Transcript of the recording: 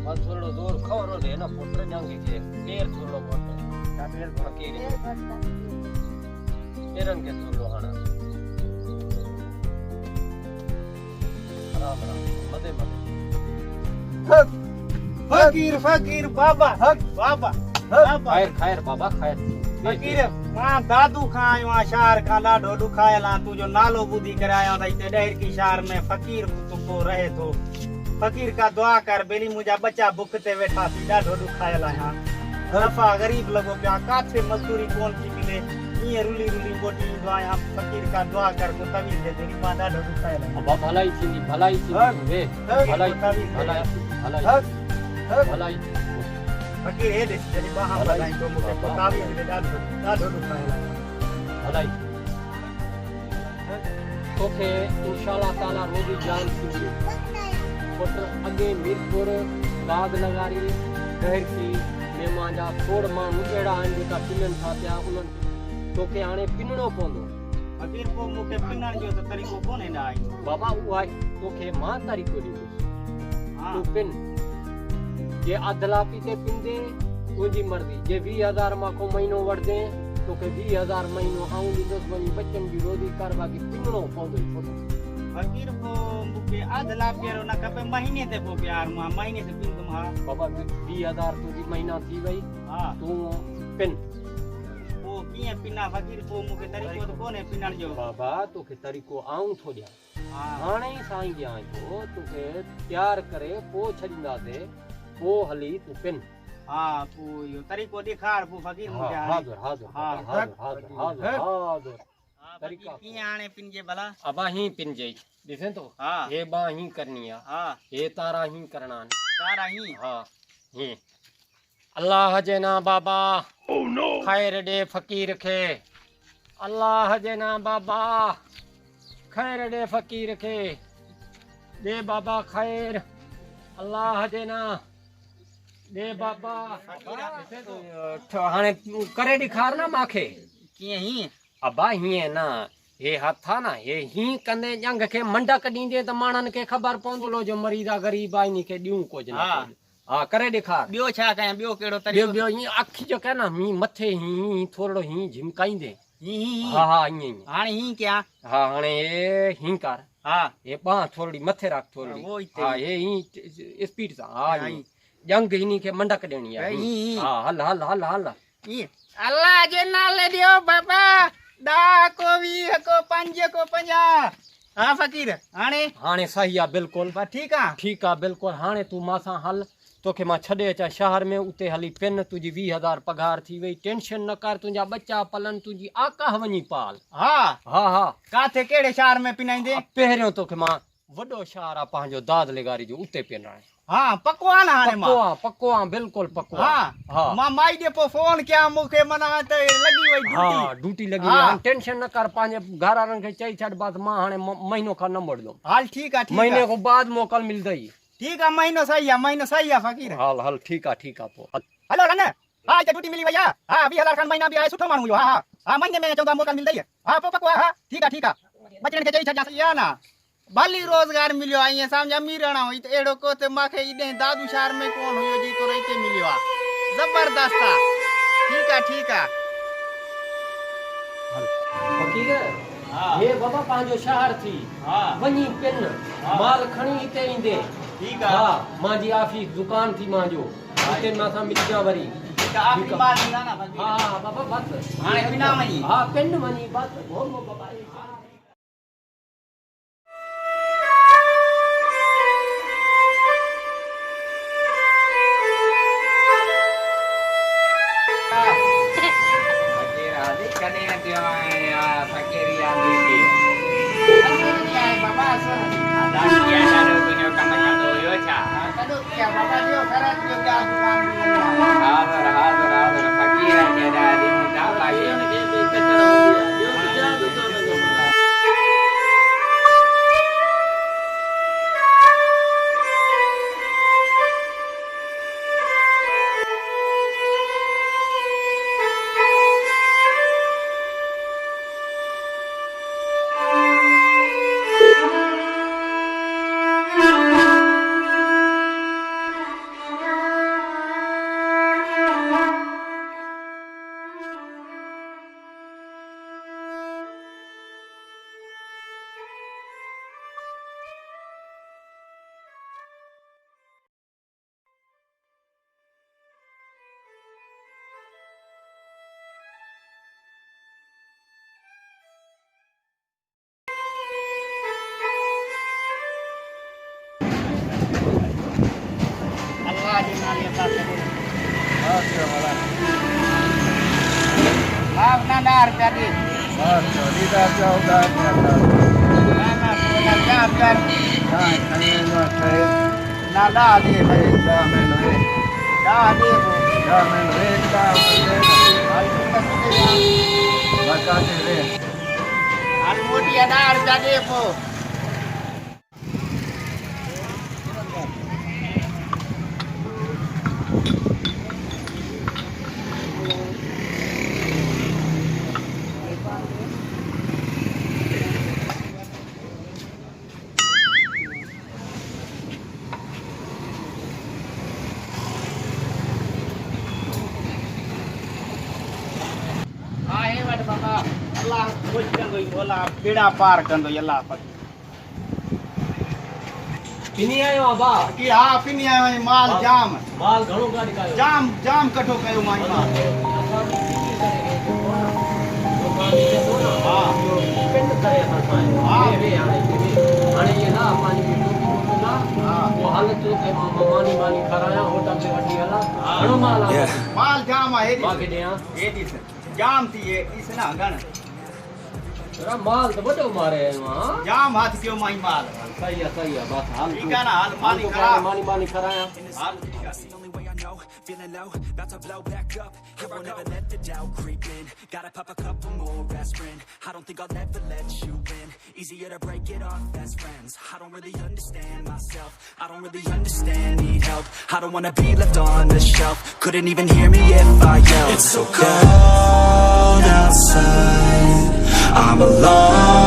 बस थोड़ो दूर खबर दे ना पुत्र जंगी के पेर थोड़ो बहुत का पेर फकीर पेरन के थोड़ो हाना राम राम मदे मदे फकीर फकीर बाबा हक बाबा बाबा खैर खैर बाबा खैर फकीर मां दादू खायो आशार का लाडो दुखायला तू जो नालो बुद्धि कराया था इते डहर की शार में फकीर को रहे तो फकीर का दुआ कर बेली मुझा बच्चा भुखते बैठा सीधा ढो दुखायला हां रफा गरीब लगो क्या काथे मजदूरी कौन की मिले ये रुली रुली बोटी दुआ यहां फकीर का दुआ कर को तभी दे तेरी मां ढो दुखायला अब भलाई थी वे भलाई भलाई फकीर हे दे तेरी बाहा भलाई तो मुझे पतावी मिले ढो दुखायला भलाई तोखे इंशाल्लाह ताला रोजी जान थी पुत्र अगे मीरपुर बाग लगारी शहर की मेहमान जा थोड़ माण्हू अहिड़ा आहिनि जेका पिननि था पिया उन्हनि तोखे हाणे पिनणो पवंदो फकीर को मूंखे पिनण जो त तरीक़ो कोन्हे ना आई बाबा उहा तोखे मां तरीक़ो ॾींदुसि तूं पिन जे अधु लापी ते पिंदे तुंहिंजी मर्ज़ी जे 20,000 मां को महीनो वठदे तोखे 20,000 महीनो आऊं ॾींदुसि वञी बच्चनि जी रोज़ी कर बाक़ी पिनणो पवंदो पुत्र फकीर को मुके आध लाख केरो न कपे महीने ते को प्यार मां महीने से पिन तुम हां बाबा 20,000 तुझी महीना थी वई हां तू पिन वो किए पिना फकीर को मुके तरीको तो कोने पिनण जो बाबा तोखे तरीको आऊं थो ॾियां हां हाणे ई साईं ॾियां थो तोखे तैयार करे पोइ छॾींदासीं पोइ हली तूं पिन हां पो यो तरीको दिखार पो फकीर मुके हाज़िर हाज़िर हाज़िर हाज़िर हाज़िर तरीका किए आने पिन जे भला अब ही पिन जई ॾिसें तो हां ये बा ही करनी है हां ये तारा ही करना है तारा ही हाँ ही अल्लाह जना बाबा ओह नो खैर दे फकीर खे अल्लाह जना बाबा खैर दे फकीर खे दे बाबा खैर अल्लाह जना दे बाबा हाणे करे ॾेखार न माखे किए ही अबा हीअं न हे हथ आहे न हे हीअं कंदे ॼंग खे मंडक ॾींदे त माण्हुनि खे ख़बर पवंदो जो मरीज़ आहे ग़रीब आहे इन खे ॾियूं कुझु न हा करे ॾेखार ॿियो छा कयां ॿियो कहिड़ो तरीको ॿियो हीअं अखि जो कह न हीअं मथे हीअं थोरो हीअं झिमकाईंदे ही हा हा ईअं ईअं हाणे ही क्या हा हाणे हे हीअं कर हां हे ॿांह थोरी मथे रख थोरी वो हिते हा हे हीअं स्पीड सां हा हीअं ॼंग हिन खे मंडक ॾियणी आहे हा हल हल हल हल अल्लाह जे नाले ॾियो बाबा दा को 20 को 5 को 50 हां फकीर हाणे सही आहे बिल्कुलु ठीक आहे बिल्कुलु हाणे तूं मां सां हल तोखे मां छॾे अचां शहर में उते हली पिन तुंहिंजी 20,000 पघार थी वई टेंशन न कर तुंहिंजा बच्चा पलन तुंहिंजी आकाह वञी पाल हा हा हा काथे कहिड़े शहर में पिनाईंदे पहिरियों तोखे मां वॾो शहर आहे पंहिंजो दाद लेगारी जो उते पिनाए हां पको आहे न हाणे मां पको आहे बिल्कुलु पको हां हा मां माई ॾे पोइ फोन कयां मूंखे माना त लॻी वई हा ड्यूटी लॻी वई हाणे टेंशन न कर पंहिंजे घर वारनि खे चई छॾ बसि मां हाणे महीनो खां न मोड़ंदुमि हाल ठीक आहे महीने खां बाद मोकल मिलंदई ठीक आहे महीनो सही आहे फकीर हल हल ठीक आहे पोइ हेलो रन हां ते ड्यूटी मिली वई आहे हां 20,000 खन महीना भी आहे सुठो माण्हू हा हा हां महीने में चौदा मोकल मिलंदई हां पोइ पको आहे ठीक आहे बचन खे चई छॾियां सही आहे न भली रोजगार मिलियो आहे ईअं सम्झ अमीर रहणा हुई त अहिड़ो को त मूंखे इॾे दादू शहर में कोन हुयो जेको हिते मिलियो आहे ज़बरदस्त आहे ठीक आहे फकीर हे बाबा पंहिंजो शहर थी वञी पिन माल खणी हिते ईंदे ठीक आहे हा मुंहिंजी ऑफिस दुकान थी मुंहिंजो हिते मां सां मिलजां वरी हा बाबा बस हाणे पिना वञी हा पिन वञी बस बाबा आज ना लेता करे अच्छा वाला आप ना 10 रुपया दे अच्छा दीदा चौदा करता ना सोना क्या कर हां खाने में खाए ना दा दे भाई दा में रे दा दे वो दा में रे दा में आज तो बता दे रे आज मोटी 10 रुपया दे वो बाबा अल्लाह खुश कर दो बोला बेड़ा पार कर दो अल्लाह पर पिनी आयो बा कि हां पिनी आयो माल जाम माल घणो गाड़ी का जाम जाम कठो कयो माई माल हां पिंड करे असां हां वे हाणे ये ना पानी की टोपी ना हां वो हालत तो के मानी मानी खराया होटल से वठी हला घणो माल आ माल जाम है बाकी दे ये दी जाम थी ये इस ना गण तेरा माल तो बड़ो मारे हां जाम हाथ क्यों माई माल सही है बस हाल ठीक है ना हाल पानी खराब मानी खराया हाल Feeling low, about to blow back up. Here I'll never let the doubt creep in. Gotta pop a couple more aspirin. I don't think I'll ever let you in. Easier to break it off best friends. I don't really understand myself. I don't really understand, need help. I don't wanna be left on the shelf. Couldn't even hear me if I yelled. It's so cold outside, I'm alone